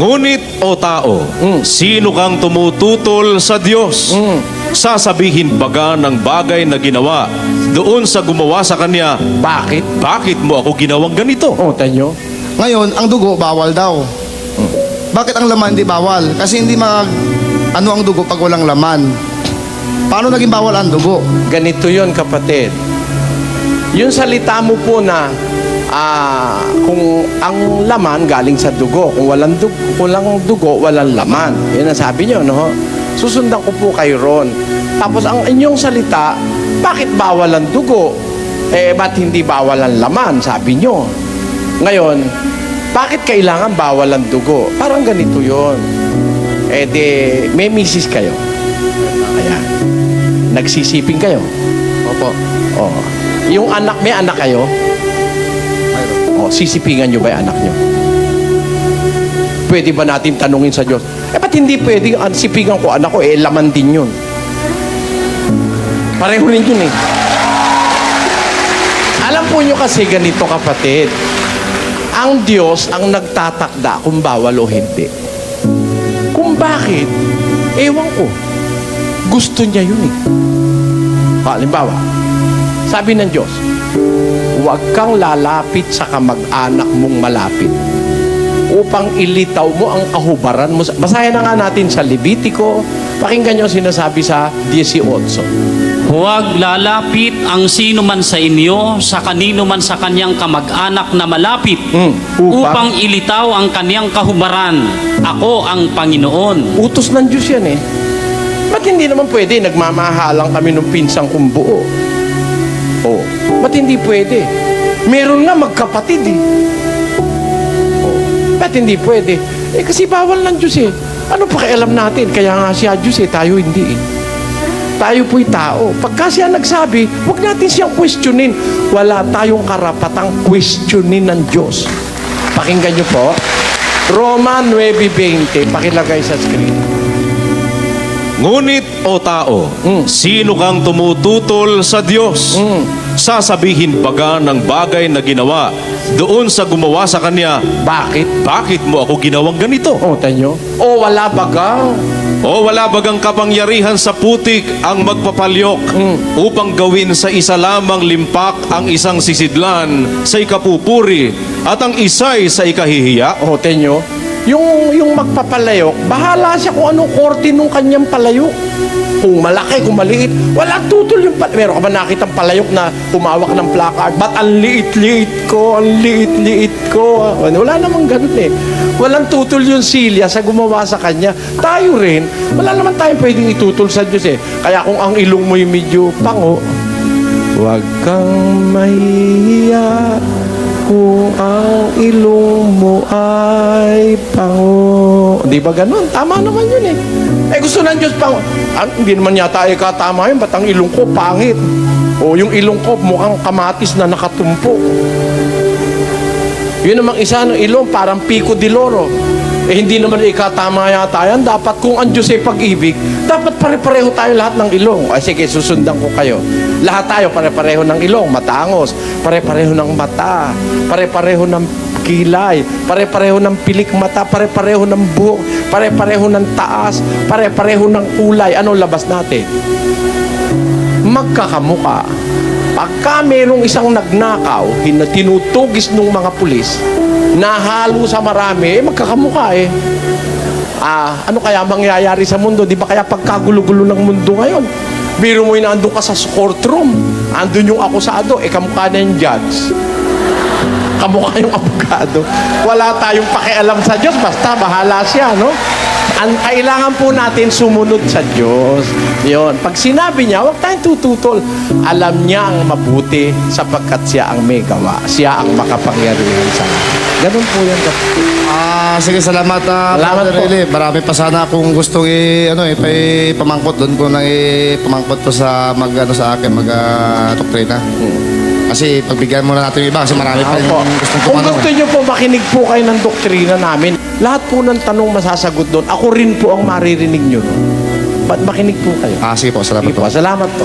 Ngunit, o tao, sino kang tumututol sa Diyos? Sasabihin baga ng bagay na ginawa doon sa gumawa sa kanya, Bakit? bakit mo ako ginawang ganito? O, tanyo. Ngayon, ang dugo bawal daw. Bakit ang laman di bawal? Kasi hindi ano ang dugo pag walang laman. Paano naging bawal ang dugo? Ganito yon, kapatid. Yung salita mo po na kung ang laman galing sa dugo, kung walang dugo, walang laman. Yan ang sabi nyo, no? Susundan ko po kayo ron. Tapos ang inyong salita, bakit bawal ang dugo? Ba't hindi bawal ang laman? Sabi nyo. Ngayon, bakit kailangan bawal ang dugo? Parang ganito yon. May misis kayo. Ayan. Nagsisiping kayo. Opo. Oh. Yung anak, may anak kayo? O, sisipingan nyo ba yung anak nyo? Pwede ba natin tanungin sa Diyos? Ba't hindi pwede sipingan ko anak ko? Laman din yun. Pareho rin yun eh. Alam po nyo kasi ganito, kapatid. Ang Diyos ang nagtatakda kung bawal o hindi. Kung bakit, ewan ko. Gusto niya yun eh. Halimbawa, sabi ng Diyos, huwag kang lalapit sa kamag-anak mong malapit upang ilitaw mo ang kahubaran mo. Basahin na nga natin sa Levitico. Pakinggan nyo ang sinasabi sa 18. Huwag lalapit ang sino man sa inyo sa kanino man sa kanyang kamag-anak na malapit upang ilitaw ang kanyang kahubaran. Ako ang Panginoon. Utos ng Diyos yan eh. Ba't hindi naman pwede? Nagmamahalang kami ng pinsang kung buo. Oh, ba't hindi pwede? Meron nga magkapatid eh. Oh, ba't hindi pwede? Kasi bawal ng Diyos eh. Ano pakialam natin? Kaya nga siya Diyos eh, tayo hindi eh. Tayo po'y tao. Pagka siya nagsabi, huwag natin siyang questionin. Wala tayong karapatang questionin ng Diyos. Pakinggan niyo po. Roma 9:20. Pakilagay sa screen. Ngunit, o tao, sino kang tumututol sa Diyos? Sasabihin baga ng bagay na ginawa doon sa gumawa sa kanya, Bakit? bakit mo ako ginawang ganito? O, tanyo. O, wala bagang. O wala bagang kapangyarihan sa putik ang magpapalyok upang gawin sa isa lamang limpak ang isang sisidlan sa ikapupuri at ang isa'y sa ikahihiya? O, tanyo. Yung magpapalayok, bahala siya kung anong korte nung kanyang palayok. Kung malaki, kung maliit, walang tutol yung palayok. Meron ka ba nakitang palayok na humawak ng placard? Ba't ang liit-liit ko, ang liit-liit ko? Wala namang ganun eh. Walang tutol yung silya sa gumawa sa kanya. Tayo rin, wala naman tayong pwedeng itutol sa Diyos eh. Kaya kung ang ilong mo'y medyo pango, huwag kang mahiya kung ang ilong mo ay pango. Di ba ganun? Tama naman yun eh. Gusto ng Diyos pango. Hindi naman yata katama yun. Ba't ang ilong ko pangit? O yung ilong ko mukhang kamatis na nakatumpo. Yun namang isa ng ilong parang Pico de Loro. Hindi naman ikatama yata yan. Dapat kung ang Diyos ay pag-ibig, dapat pare-pareho tayo lahat ng ilong. Sige, susundan ko kayo. Lahat tayo pare-pareho ng ilong, matangos. Pare-pareho ng mata. Pare-pareho ng kilay. Pare-pareho ng pilik mata. Pare-pareho ng buhok. Pare-pareho ng taas. Pare-pareho ng kulay. Ano labas natin? Magkakamuka. Pagka merong isang nagnakaw, tinutugis ng mga pulis, nahalo sa marami, magkakamuka eh. Ano kaya mangyayari sa mundo? Di ba kaya pagkagulo-gulo ng mundo ngayon? Biro mo yung nandun ka sa courtroom, andun yung akusado, kamukha na yung judge. Kamukha yung abogado. Wala tayong pakialam sa Diyos, basta bahala siya, no? Ang kailangan po natin sumunod sa Diyos. Yun. Pag sinabi niya, huwag tayong tututol. Alam niya ang mabuti sapagkat siya ang may gawa. Siya ang makapangyarihan sa lahat. Ganun po yan. Sige, salamat. Salamat Brother po. Eli. Marami pa sana akong gustong pamangkot doon ko na pamangkot to sa sa akin, doktrina. Kasi pagbigyan muna natin yung iba kasi marami pa yung gustong Kung tumanong. gusto niyo po makinig po kayo ng doktrina namin, lahat po ng tanong masasagot doon. Ako rin po ang maririnig niyo. Ba't makinig po kayo? Sige po, salamat Sige po. po, salamat po.